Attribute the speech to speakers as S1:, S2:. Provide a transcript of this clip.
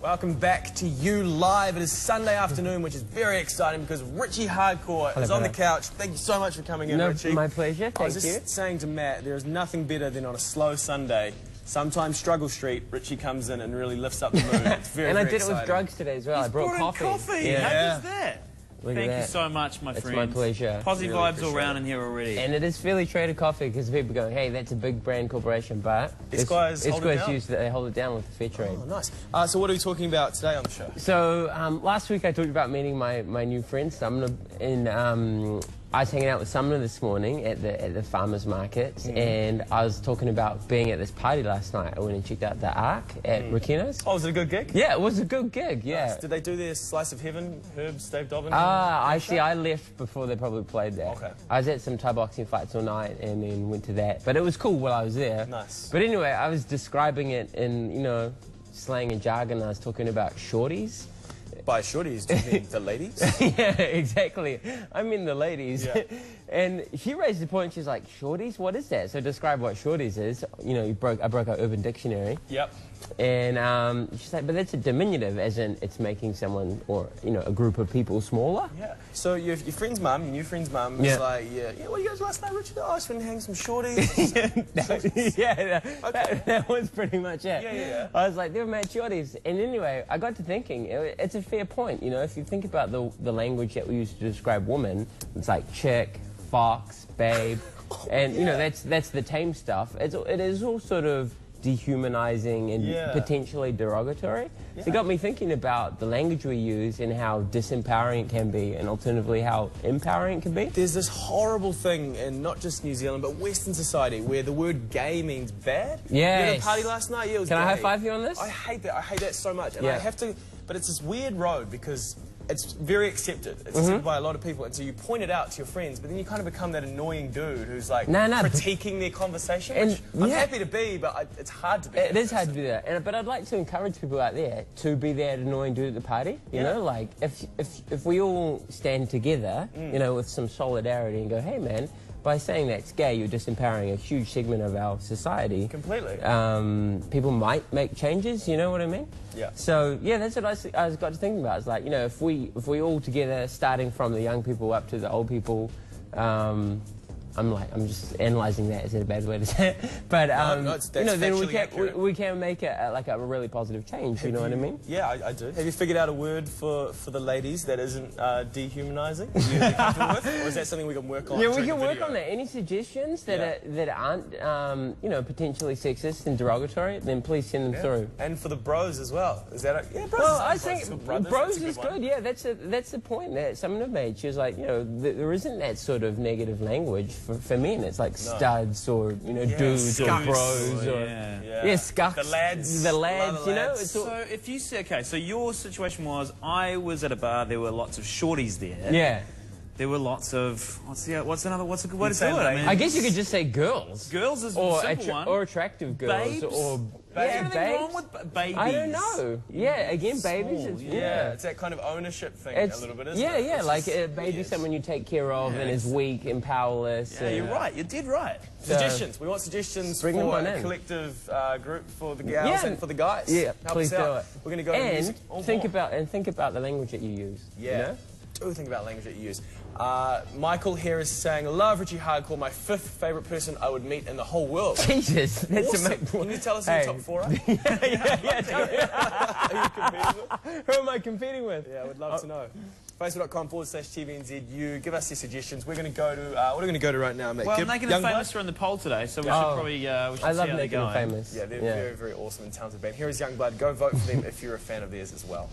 S1: Welcome back to You Live. It is Sunday afternoon, which is very exciting because Richie Hardcore is on the couch. Thank you so much for coming in, Richie.
S2: My pleasure, thank you.
S1: I was just saying to Matt, there is nothing better than on a slow Sunday, sometimes Struggle Street, Richie comes in and really lifts up the mood. It's very,
S2: and I
S1: very
S2: did
S1: exciting.
S2: it with drugs today as well. I brought coffee.
S3: Yeah. How good's that?
S2: Thank
S3: you so much, my friend.
S2: It's my pleasure.
S3: Positive vibes all around in here already.
S2: And it is fairly traded coffee because people go, hey, that's a big brand corporation, but
S1: Esquire's
S2: use they hold it down with the fair trade.
S1: Oh, nice. So what are we talking about today on the show?
S2: So last week I talked about meeting my new friend Sumner, and I was hanging out with Sumner this morning at the farmers market, and I was talking about being at this party last night. I went and checked out the Ark at Rakino's.
S1: Oh, was it a good gig?
S2: Yeah, it was a good gig, yeah.
S1: Nice. Did they do their Slice of Heaven, Herbs, Dave Dobbin?
S2: I left before they probably played that.
S1: Okay.
S2: I was at some Thai boxing fights all night and then went to that. But it was cool while I was there.
S1: Nice.
S2: But anyway, I was describing it in, you know, slang and jargon. I was talking about shorties.
S1: By shorties, do you mean the ladies?
S2: Yeah, exactly. I mean the ladies.
S1: Yeah.
S2: And she raised the point, she's like, shorties? What is that? So describe what shorties is. You know, I broke our Urban Dictionary.
S1: Yep.
S2: And she's like, but that's a diminutive, as in it's making someone, or, you know, a group of people smaller.
S1: Yeah. So your friend's mum, your new friend's mum, was like, yeah, what do you guys last night, Richard? Oh, I just went and hang some shorties.
S2: That was pretty much it.
S1: Yeah.
S2: I was like, they were mad shorties. And anyway, I got to thinking, it's a fair point, you know, if you think about the language that we use to describe women, it's like chick, fox, babe, and, you know, that's the tame stuff. It is all sort of dehumanizing and potentially derogatory.
S1: Yeah.
S2: So it got me thinking about the language we use and how disempowering it can be, and alternatively how empowering it can be.
S1: There's this horrible thing in not just New Zealand but Western society where the word gay means bad.
S2: Yeah.
S1: You had a party last night? Yeah, it was
S2: Can
S1: gay.
S2: I high five you on this?
S1: I hate that. I hate that so much. And I have to, but it's this weird road because it's very accepted. It's accepted by a lot of people, and so you point it out to your friends, but then you kind of become that annoying dude who's like critiquing their conversation, which I'm happy to be, but it's hard to be.
S2: It is hard to do that, but I'd like to encourage people out there to be that annoying dude at the party. You know, like if we all stand together, you know, with some solidarity and go, hey man, by saying that's gay, you're disempowering a huge segment of our society.
S1: Completely.
S2: People might make changes, you know what I mean?
S1: Yeah.
S2: So, yeah, that's what I got to thinking about. It's like, you know, if we all together, starting from the young people up to the old people, I'm just analysing that. Is that a bad way to say it? But you know, then we can make it like a really positive change. You know what I mean?
S1: Yeah, I do. Have you figured out a word for the ladies that isn't dehumanising? Are you comfortable with? Or is that something we can work on?
S2: Yeah, we can work on that. Any suggestions that aren't you know, potentially sexist and derogatory, then please send them through.
S1: And for the bros as well. Is that bros?
S2: Well, I think bros is good. Yeah, that's the point that someone made. She was like, you know, there isn't that sort of negative language for men. It's like studs or, you know, dudes or bros or scucks. The lads, you know.
S3: So if you say, okay, so your situation was, I was at a bar, there were lots of shorties there.
S2: Yeah.
S3: There were lots of, what's a good way to say it?
S2: I guess you could just say girls.
S3: Girls is the simple one.
S2: Or attractive girls.
S3: Babes?
S2: Or
S3: anything wrong with babies?
S2: I don't know. Yeah, again, babies.
S1: It's that kind of ownership thing a little bit, isn't it?
S2: Yeah, like a baby's someone you take care of and is weak and powerless.
S3: Yeah, you're right. You did right.
S1: Suggestions. We want suggestions for a collective group for the gals and for the guys.
S2: Yeah,
S1: help
S2: please
S1: us out.
S2: do it.
S1: We're going to go to music.
S2: Think about the language that you use.
S1: Yeah.
S2: You know?
S1: Do think about language that you use. Michael here is saying, love Richie Hardcore, my 5th favourite person I would meet in the whole world.
S2: Jesus, that's amazing.
S1: Can you tell us who the top 4 are? Are you competing with?
S2: Who am I competing with?
S1: Yeah, I would love to know. Facebook.com/TVNZU. Give us your suggestions. We're going to go to, what are we going to go to right now, mate?
S3: Well, Naked and Famous are in the poll today, so we should probably see how
S2: I love
S3: they're
S2: Naked and
S3: going.
S2: Famous.
S1: Yeah, they're very, very awesome and talented band. Here is Youngblood. Go vote for them if you're a fan of theirs as well.